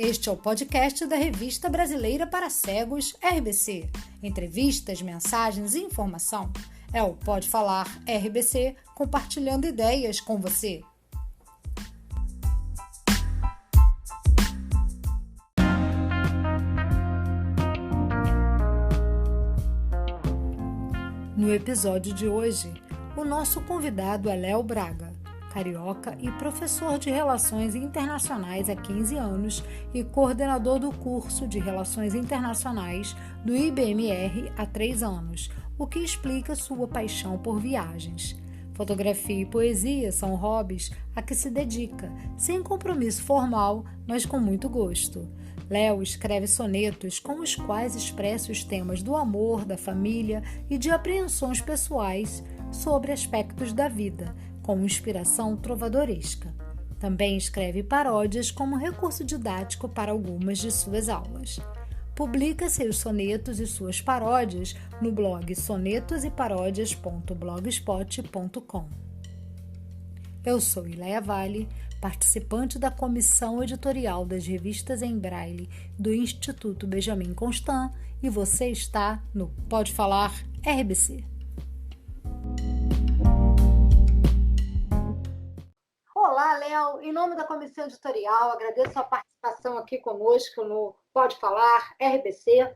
Este é o podcast da Revista Brasileira para Cegos, RBC. Entrevistas, mensagens e informação. É o Pode Falar RBC, compartilhando ideias com você. No episódio de hoje, o nosso convidado é Léo Braga, carioca e professor de Relações Internacionais há 15 anos e coordenador do curso de Relações Internacionais do IBMR há 3 anos, o que explica sua paixão por viagens. Fotografia e poesia são hobbies a que se dedica, sem compromisso formal, mas com muito gosto. Léo escreve sonetos com os quais expressa os temas do amor, da família e de apreensões pessoais sobre aspectos da vida, com inspiração trovadoresca. Também escreve paródias como recurso didático para algumas de suas aulas. Publica seus sonetos e suas paródias no blog sonetoseparaodias.blogspot.com. Eu sou Ileia Vale, participante da comissão editorial das revistas em Braille do Instituto Benjamin Constant, e você está no Pode Falar RBC. Olá, Léo. Em nome da comissão editorial, agradeço a participação aqui conosco no Pode Falar RBC.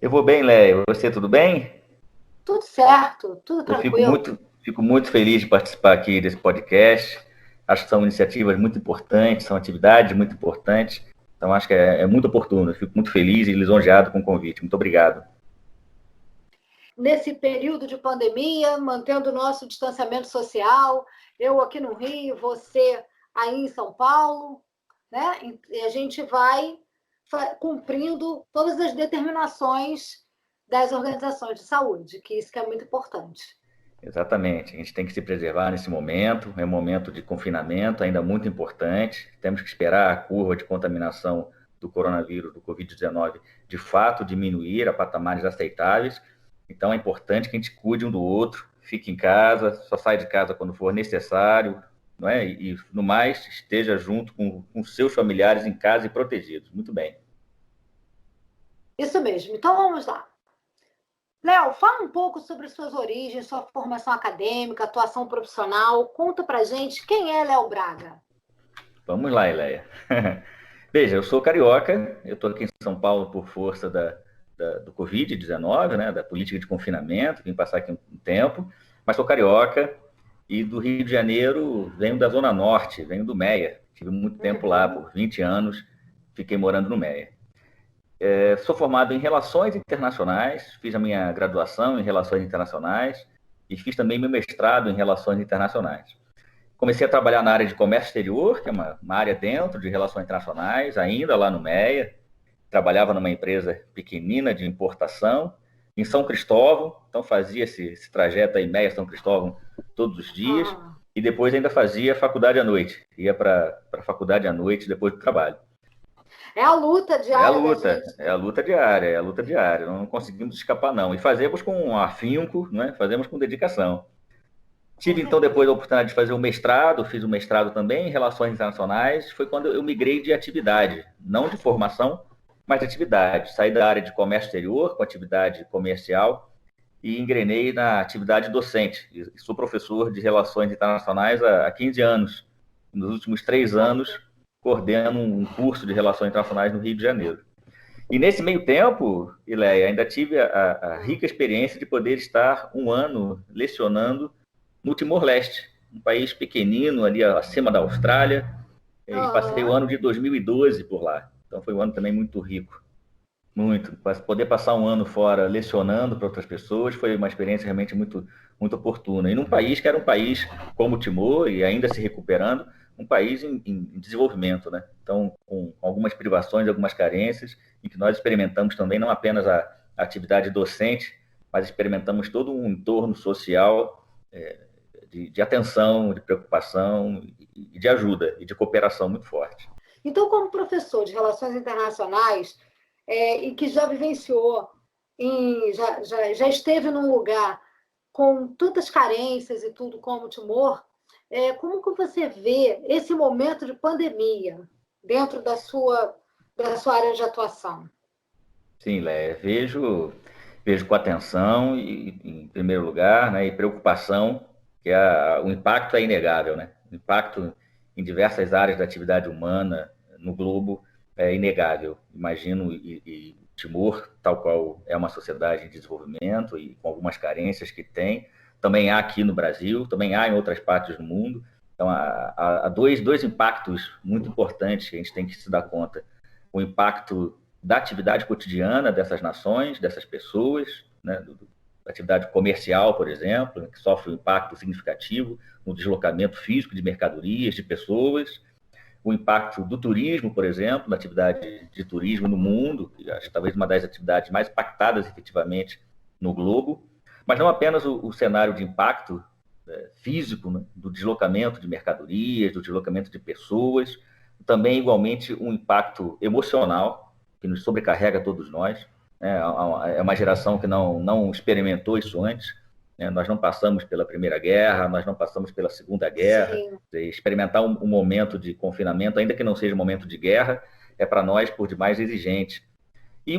Eu vou bem, Léo. Você, tudo bem? Tudo certo, tudo tranquilo. Fico muito feliz de participar aqui desse podcast. Acho que são iniciativas muito importantes, são atividades muito importantes. Então, acho que é muito oportuno. Eu fico muito feliz e lisonjeado com o convite. Muito obrigado. Nesse período de pandemia, mantendo o nosso distanciamento social, eu aqui no Rio, você aí em São Paulo, né? E a gente vai cumprindo todas as determinações das organizações de saúde, que isso que é muito importante. Exatamente. A gente tem que se preservar nesse momento. É um momento de confinamento ainda muito importante. Temos que esperar a curva de contaminação do coronavírus, do Covid-19, de fato diminuir a patamares aceitáveis. Então é importante que a gente cuide um do outro, fique em casa, só sai de casa quando for necessário, não é? E no mais, esteja junto com seus familiares em casa e protegidos. Muito bem. Isso mesmo. Então vamos lá. Léo, fala um pouco sobre suas origens, sua formação acadêmica, atuação profissional. Conta pra gente quem é Léo Braga. Vamos lá, Ileia. Veja, eu sou carioca, eu estou aqui em São Paulo por força do Covid-19, né, da política de confinamento, vim passar aqui um tempo, mas sou carioca e do Rio de Janeiro, venho da Zona Norte, venho do Meia. Tive muito tempo lá, por 20 anos, fiquei morando no Meia. Sou formado em Relações Internacionais, fiz a minha graduação em Relações Internacionais e fiz também meu mestrado em Relações Internacionais. Comecei a trabalhar na área de comércio exterior, que é uma área dentro de Relações Internacionais, ainda lá no Meia. Trabalhava numa empresa pequenina de importação, em São Cristóvão, então fazia esse trajeto aí, Meia São Cristóvão, todos os dias, e depois ainda fazia faculdade à noite, ia para a faculdade à noite depois do trabalho. É a luta diária, é a luta diária, não conseguimos escapar não, e fazemos com afinco, né? Fazemos com dedicação. Tive então depois a oportunidade de fazer o mestrado, fiz o mestrado também em Relações Internacionais, foi quando eu migrei de atividade, não de formação, mas de atividade. Saí da área de comércio exterior, com atividade comercial, e engrenei na atividade docente. Sou professor de Relações Internacionais há 15 anos. Nos últimos 3 anos, coordeno um curso de Relações Internacionais no Rio de Janeiro. E nesse meio tempo, Ileia, ainda tive a rica experiência de poder estar 1 ano lecionando no Timor-Leste, um país pequenino ali acima da Austrália, e passei o ano de 2012 por lá. Então foi um ano também muito rico, muito. Poder passar 1 ano fora lecionando para outras pessoas foi uma experiência realmente muito, muito oportuna. E num país que era um país como o Timor, e ainda se recuperando, um país em desenvolvimento, né? Então, com algumas privações, algumas carências, em que nós experimentamos também não apenas a atividade docente, mas experimentamos todo um entorno social de atenção, de preocupação, e de ajuda e de cooperação muito forte. Então, como professor de Relações Internacionais, e que já vivenciou, já esteve num lugar com tantas carências e tudo como o Timor, como que você vê esse momento de pandemia, dentro da sua área de atuação? Sim, Léa, vejo com atenção e, em primeiro lugar, né, e preocupação, que o impacto é inegável, né? O impacto em diversas áreas da atividade humana no globo é inegável. Imagino e Timor, tal qual é uma sociedade em desenvolvimento e com algumas carências que tem, também há aqui no Brasil, também há em outras partes do mundo. Então, há dois impactos muito importantes que a gente tem que se dar conta. O impacto da atividade cotidiana dessas nações, dessas pessoas, né, da atividade comercial, por exemplo, que sofre um impacto significativo no deslocamento físico de mercadorias, de pessoas, o impacto do turismo, por exemplo, na atividade de turismo no mundo, que acho que talvez uma das atividades mais impactadas efetivamente no globo, mas não apenas o cenário de impacto físico, né, do deslocamento de mercadorias, do deslocamento de pessoas, também igualmente um impacto emocional que nos sobrecarrega a todos nós. É uma geração que não experimentou isso antes. Né? Nós não passamos pela Primeira Guerra, nós não passamos pela Segunda Guerra. Experimentar um momento de confinamento, ainda que não seja um momento de guerra, é para nós por demais exigente. E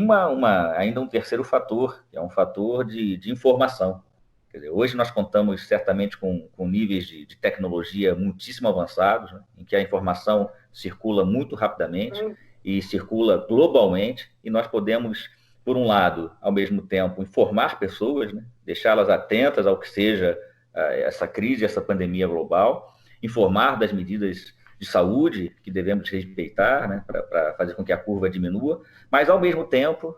ainda um terceiro fator, que é um fator de informação. Quer dizer, hoje nós contamos certamente com níveis de tecnologia muitíssimo avançados, né, em que a informação circula muito rapidamente e circula globalmente, e nós podemos, por um lado, ao mesmo tempo, informar pessoas, né, deixá-las atentas ao que seja essa crise, essa pandemia global, informar das medidas de saúde que devemos respeitar, né, para fazer com que a curva diminua, mas ao mesmo tempo,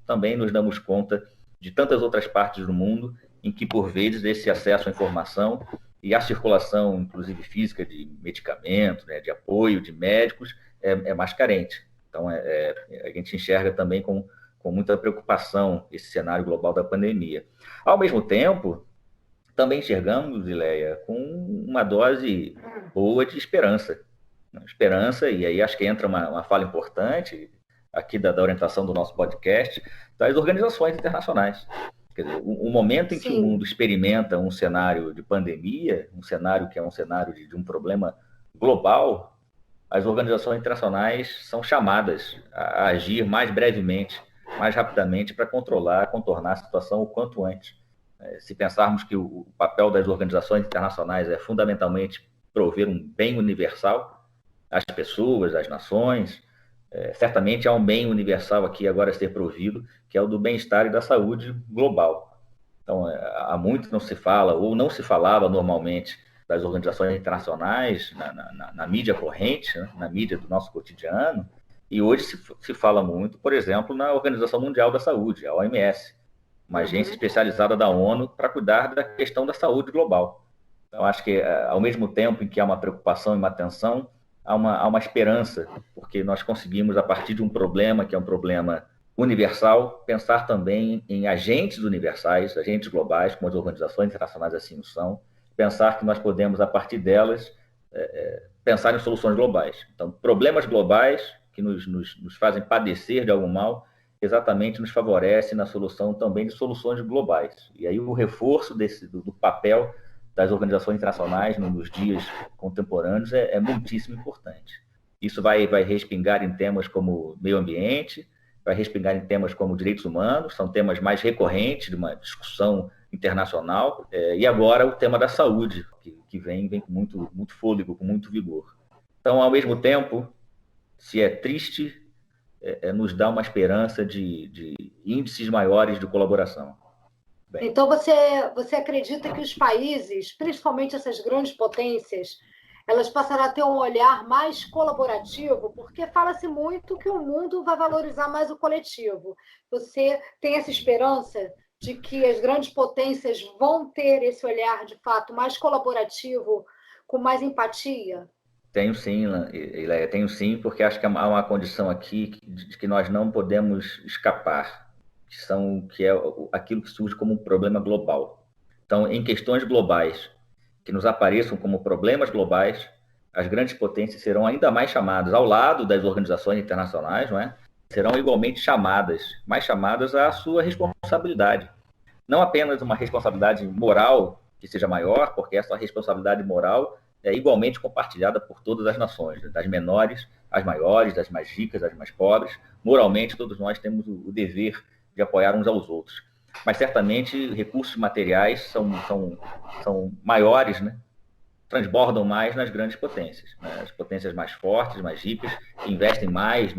também nos damos conta de tantas outras partes do mundo em que, por vezes, esse acesso à informação e à circulação, inclusive física, de medicamentos, né, de apoio de médicos, é mais carente. Então, a gente enxerga também com muita preocupação esse cenário global da pandemia. Ao mesmo tempo, também enxergamos, Ileia, com uma dose boa de esperança. Esperança, e aí acho que entra uma fala importante aqui da orientação do nosso podcast, das organizações internacionais. Quer dizer, o momento em que o mundo experimenta um cenário de pandemia, um cenário que é um cenário de um problema global, as organizações internacionais são chamadas a agir mais brevemente, mais rapidamente, para contornar a situação o quanto antes. Se pensarmos que o papel das organizações internacionais é fundamentalmente prover um bem universal às pessoas, às nações, certamente há um bem universal aqui agora a ser provido, que é o do bem-estar e da saúde global. Então, há muito não se fala, ou não se falava normalmente, das organizações internacionais na mídia corrente, né, na mídia do nosso cotidiano, e hoje se fala muito, por exemplo, na Organização Mundial da Saúde, a OMS, uma agência especializada da ONU para cuidar da questão da saúde global. Então, acho que, ao mesmo tempo em que há uma preocupação e uma atenção, há uma esperança, porque nós conseguimos, a partir de um problema, que é um problema universal, pensar também em agentes universais, agentes globais, como as organizações internacionais assim o são, pensar que nós podemos, a partir delas, pensar em soluções globais. Então, problemas globais que nos fazem padecer de algum mal, exatamente nos favorece na solução também de soluções globais. E aí o reforço do papel das organizações internacionais nos dias contemporâneos é muitíssimo importante. Isso vai respingar em temas como meio ambiente, vai respingar em temas como direitos humanos, são temas mais recorrentes de uma discussão internacional, e agora o tema da saúde, que vem com muito fôlego, com muito vigor. Então, ao mesmo tempo, se é triste, nos dá uma esperança de índices maiores de colaboração. Bem. Então, você acredita que os países, principalmente essas grandes potências, elas passarão a ter um olhar mais colaborativo, porque fala-se muito que o mundo vai valorizar mais o coletivo. Você tem essa esperança de que as grandes potências vão ter esse olhar, de fato, mais colaborativo, com mais empatia? Tenho sim, Ileia, tenho sim, porque acho que há uma condição aqui de que nós não podemos escapar, que é aquilo que surge como um problema global. Então, em questões globais que nos apareçam como problemas globais, as grandes potências serão ainda mais chamadas, ao lado das organizações internacionais, não é? Serão igualmente mais chamadas à sua responsabilidade. Não apenas uma responsabilidade moral que seja maior, porque essa responsabilidade moral é igualmente compartilhada por todas as nações, das menores às maiores, das mais ricas às mais pobres. Moralmente, todos nós temos o dever de apoiar uns aos outros. Mas certamente recursos materiais são maiores, né? Transbordam mais nas grandes potências, né? As potências mais fortes, mais ricas, que investem mais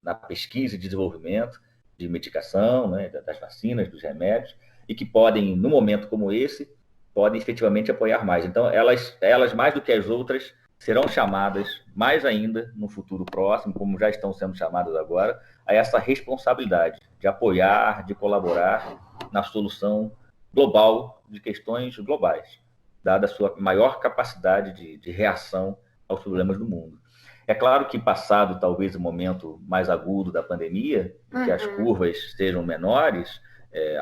na pesquisa e desenvolvimento de medicação, né? Das vacinas, dos remédios, e que podem, num momento como esse, podem efetivamente apoiar mais. Então, elas mais do que as outras, serão chamadas, mais ainda no futuro próximo, como já estão sendo chamadas agora, a essa responsabilidade de apoiar, de colaborar na solução global de questões globais, dada a sua maior capacidade de reação aos problemas do mundo. É claro que, passado talvez o momento mais agudo da pandemia, que as curvas sejam menores,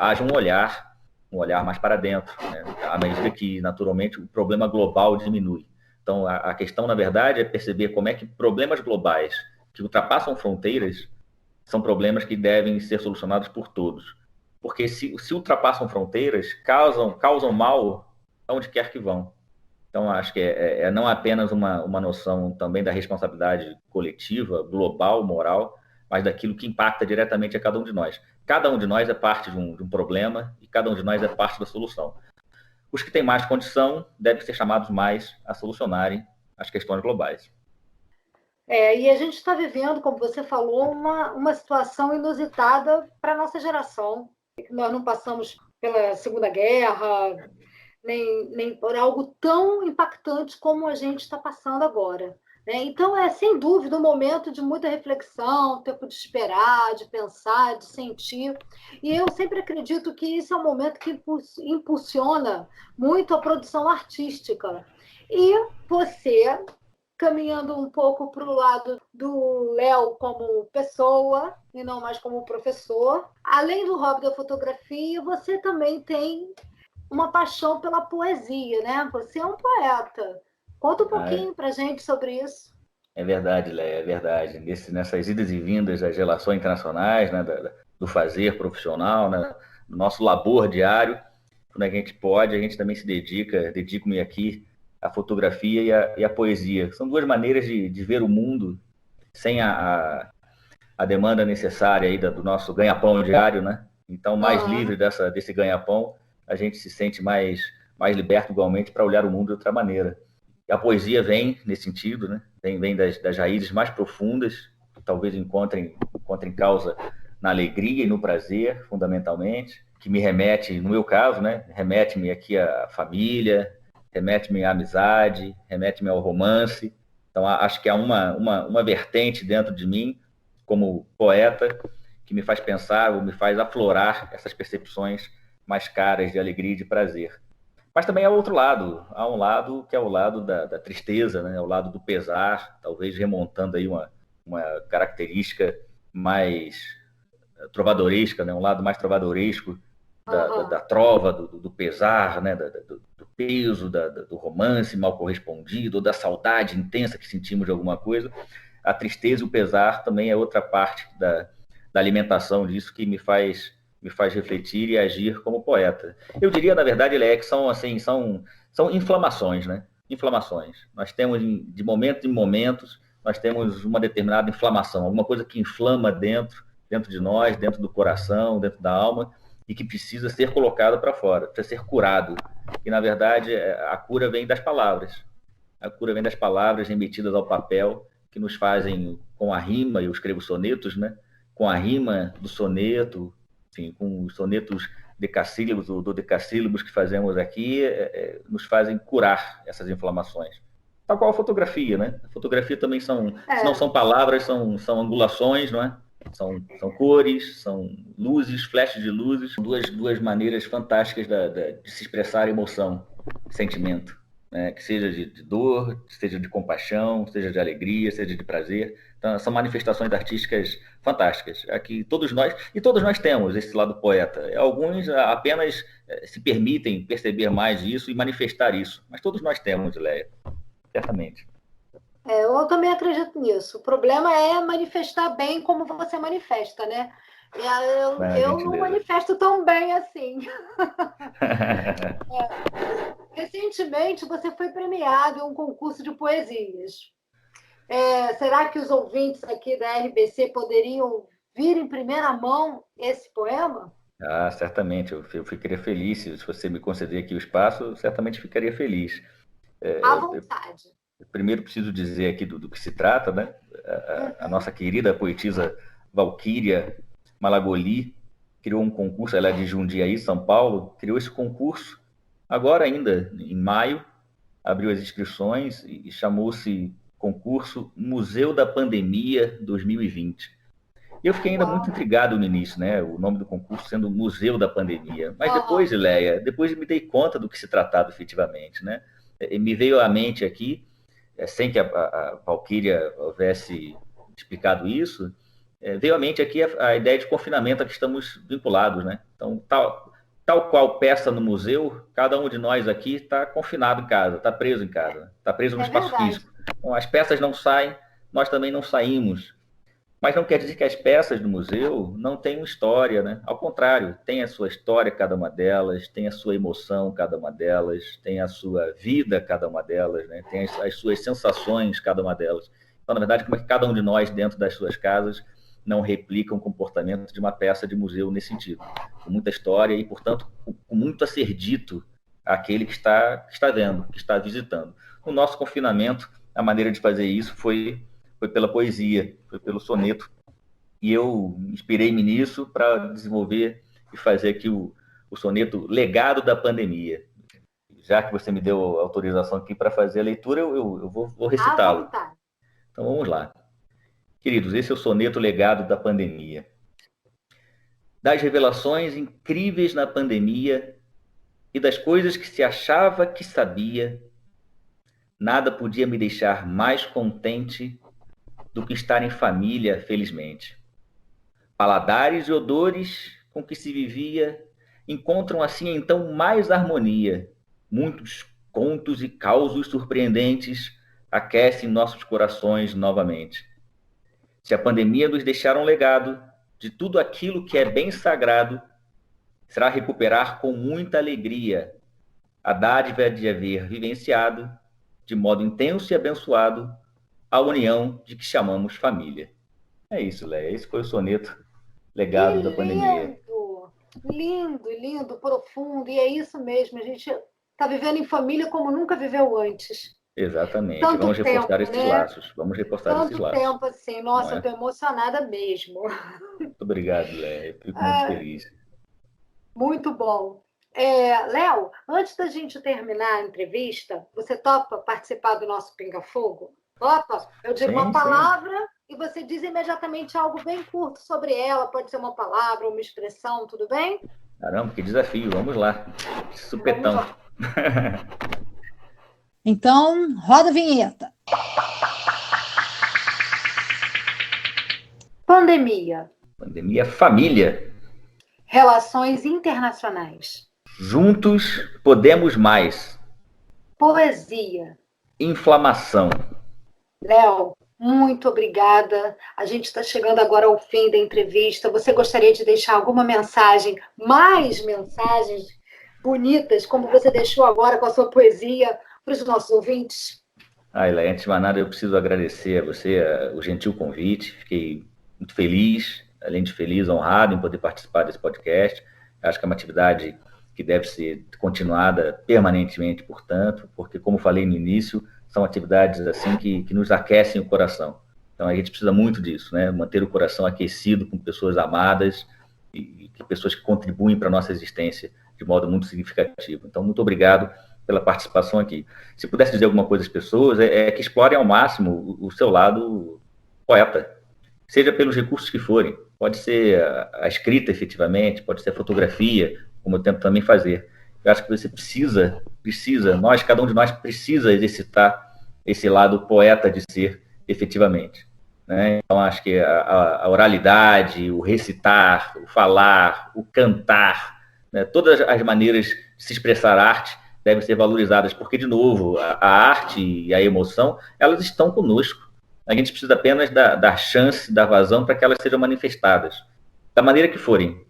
haja um olhar mais para dentro, né? À medida que, naturalmente, o problema global diminui. Então, a questão, na verdade, é perceber como é que problemas globais que ultrapassam fronteiras são problemas que devem ser solucionados por todos. Porque se ultrapassam fronteiras, causam mal aonde quer que vão. Então, acho que é não apenas uma noção também da responsabilidade coletiva, global, moral, mas daquilo que impacta diretamente a cada um de nós. Cada um de nós é parte de um problema e cada um de nós é parte da solução. Os que têm mais condição devem ser chamados mais a solucionarem as questões globais. E a gente está vivendo, como você falou, uma situação inusitada para a nossa geração. Nós não passamos pela Segunda Guerra, nem por algo tão impactante como a gente está passando agora. Então, sem dúvida, um momento de muita reflexão, tempo de esperar, de pensar, de sentir. E eu sempre acredito que esse é um momento que impulsiona muito a produção artística. E você, caminhando um pouco para o lado do Léo como pessoa e não mais como professor, além do hobby da fotografia, você também tem uma paixão pela poesia, né? Você é um poeta. Conta um pouquinho para a gente sobre isso. É verdade, Léa, é verdade. Nessas idas e vindas das relações internacionais, né, do fazer profissional, né, do nosso labor diário, quando a gente pode, a gente também se dedico-me aqui à fotografia e à poesia. São duas maneiras de ver o mundo sem a demanda necessária aí do nosso ganha-pão diário, né? Então, mais livre desse ganha-pão, a gente se sente mais liberto igualmente para olhar o mundo de outra maneira. E a poesia vem nesse sentido, né? Vem das raízes mais profundas, que talvez encontrem causa na alegria e no prazer, fundamentalmente, que me remete, no meu caso, né? Remete-me aqui à família, remete-me à amizade, remete-me ao romance. Então, acho que há uma vertente dentro de mim, como poeta, que me faz pensar ou me faz aflorar essas percepções mais caras de alegria e de prazer. Mas também há outro lado, há um lado que é o lado da tristeza, né? O lado do pesar, talvez remontando aí uma característica mais trovadoresca, né? Um lado mais trovadoresco da trova, do pesar, né? Do peso, do romance mal correspondido, ou da saudade intensa que sentimos de alguma coisa. A tristeza e o pesar também é outra parte da alimentação disso que me faz refletir e agir como poeta. Eu diria, na verdade, Léa, que são inflamações, né? Inflamações. Nós temos, de momentos em momentos, nós temos uma determinada inflamação, alguma coisa que inflama dentro de nós, dentro do coração, dentro da alma, e que precisa ser colocado para fora, precisa ser curado. E, na verdade, a cura vem das palavras. A cura vem das palavras remetidas ao papel, que nos fazem, com a rima, eu escrevo sonetos, né? Com a rima do soneto, enfim, com os sonetos decassílabos ou dodecassílabos que fazemos aqui, nos fazem curar essas inflamações. Tal qual a fotografia, né? A fotografia também se não são palavras, são angulações, não é? São cores, são luzes, flashes de luzes, duas maneiras fantásticas de se expressar emoção, sentimento, né? Que seja de dor, seja de compaixão, seja de alegria, seja de prazer. Então, são manifestações artísticas fantásticas. Aqui todos nós temos esse lado poeta. Alguns apenas se permitem perceber mais isso e manifestar isso, mas todos nós temos, Léa, certamente. Eu também acredito nisso. O problema é manifestar bem como você manifesta, né? Eu não manifesto tão bem assim. Recentemente, você foi premiado em um concurso de poesias. Será que os ouvintes aqui da RBC poderiam vir em primeira mão esse poema? Ah, certamente, eu ficaria feliz se você me conceder aqui o espaço, eu certamente ficaria feliz. À Eu vontade. primeiro preciso dizer aqui do que se trata, né? A Uhum. nossa querida poetisa Valquíria Malagoli criou um concurso, ela é de Jundiaí, São Paulo, criou esse concurso agora ainda, em maio, abriu as inscrições e chamou-se concurso Museu da Pandemia 2020. E eu fiquei ainda muito Uau! intrigado no início, né? O nome do concurso sendo Museu da Pandemia. Mas depois, Aham. Leia, depois me dei conta do que se tratava efetivamente, né? E me veio à mente aqui, sem que a Valquíria houvesse explicado isso, veio à mente aqui a ideia de confinamento a que estamos vinculados, né? Então, tal qual peça no museu, cada um de nós aqui está confinado em casa, está preso em casa, está preso no É espaço verdade. físico. Então, as peças não saem, nós também não saímos. Mas não quer dizer que as peças do museu não tenham história, né? Ao contrário, tem a sua história cada uma delas, tem a sua emoção cada uma delas, tem a sua vida cada uma delas, né? Tem as suas sensações cada uma delas. Então, na verdade, como é que cada um de nós dentro das suas casas não replica o comportamento de uma peça de museu nesse sentido, com muita história e, portanto, com muito a ser dito àquele que está vendo, que está visitando. No nosso confinamento, a maneira de fazer isso foi pela poesia, foi pelo soneto. E eu inspirei-me nisso para desenvolver e fazer aqui o soneto Legado da Pandemia. Já que você me deu autorização aqui para fazer a leitura, eu vou À recitá-lo. vontade. Então vamos lá. Queridos, esse é o soneto Legado da Pandemia. Das revelações incríveis na pandemia e das coisas que se achava que sabia, nada podia me deixar mais contente do que estar em família, felizmente. Paladares e odores com que se vivia encontram assim então mais harmonia. Muitos contos e causos surpreendentes aquecem nossos corações novamente. Se a pandemia nos deixar um legado de tudo aquilo que é bem sagrado, será recuperar com muita alegria a dádiva de haver vivenciado, de modo intenso e abençoado, a união de que chamamos família. É isso, Léa. Esse foi o soneto Que Legado da Pandemia. lindo! Lindo, lindo, profundo. E é isso mesmo, a gente está vivendo em família como nunca viveu antes. Exatamente. Tanto Vamos reforçar tempo, esses né? laços. Vamos reforçar esses Tanto laços. tempo assim. Não Nossa, eu é? estou emocionada mesmo. Muito obrigado, Léa. Eu fico muito Ah, feliz. muito bom. Léo, antes da gente terminar a entrevista, você topa participar do nosso Pinga Fogo? Topa? Eu digo uma Sim, sim. palavra e você diz imediatamente algo bem curto sobre ela. Pode ser uma palavra, uma expressão, tudo bem? Caramba, que desafio. Vamos lá. Vamos Supetão. lá. Então, roda a vinheta. Pandemia. Pandemia família. Relações internacionais. Juntos podemos mais. Poesia. Inflamação. Léo, muito obrigada. A gente está chegando agora ao fim da entrevista. Você gostaria de deixar alguma mensagem, mais mensagens bonitas, como você deixou agora com a sua poesia, para os nossos ouvintes? Léa, antes de mais nada, eu preciso agradecer a você o gentil convite. Fiquei muito feliz, além de feliz, honrado em poder participar desse podcast. Acho que é uma atividade que deve ser continuada permanentemente, portanto, porque, como falei no início, são atividades assim que nos aquecem o coração. Então, a gente precisa muito disso, né? Manter o coração aquecido com pessoas amadas e pessoas que contribuem para a nossa existência de modo muito significativo. Então, muito obrigado pela participação aqui. Se pudesse dizer alguma coisa às pessoas, é que explorem ao máximo o seu lado poeta, seja pelos recursos que forem. Pode ser a escrita, efetivamente, pode ser a fotografia, como eu tento também fazer. Eu acho que você precisa, cada um de nós precisa exercitar esse lado poeta de ser, efetivamente. Né? Então, acho que a oralidade, o recitar, o falar, o cantar, né? Todas as maneiras de se expressar arte devem ser valorizadas, porque, de novo, a arte e a emoção, elas estão conosco. A gente precisa apenas dar chance, dar vazão para que elas sejam manifestadas, da maneira que forem,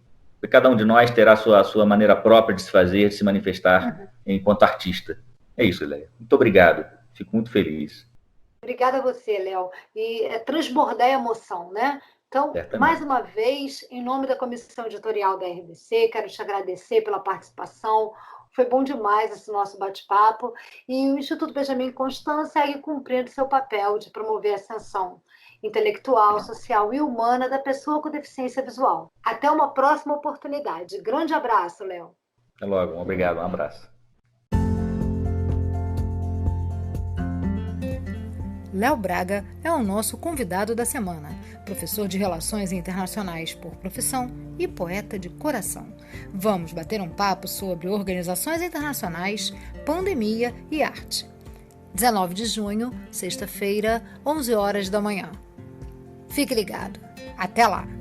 cada um de nós terá a sua maneira própria de se fazer, de se manifestar enquanto artista. É isso, Leia. Muito obrigado. Fico muito feliz. Obrigada a você, Léo. E transbordar a emoção, né? Então, Certamente. mais uma vez, em nome da comissão editorial da RBC, quero te agradecer pela participação. Foi bom demais esse nosso bate-papo. E o Instituto Benjamin Constant segue cumprindo seu papel de promover a ascensão intelectual, social e humana da pessoa com deficiência visual. Até uma próxima oportunidade. Grande abraço, Léo. Até logo. Obrigado. Um abraço. Léo Braga é o nosso convidado da semana, professor de Relações Internacionais por profissão e poeta de coração. Vamos bater um papo sobre organizações internacionais, pandemia e arte. 19 de junho, sexta-feira, 11 horas da manhã. Fique ligado. Até lá!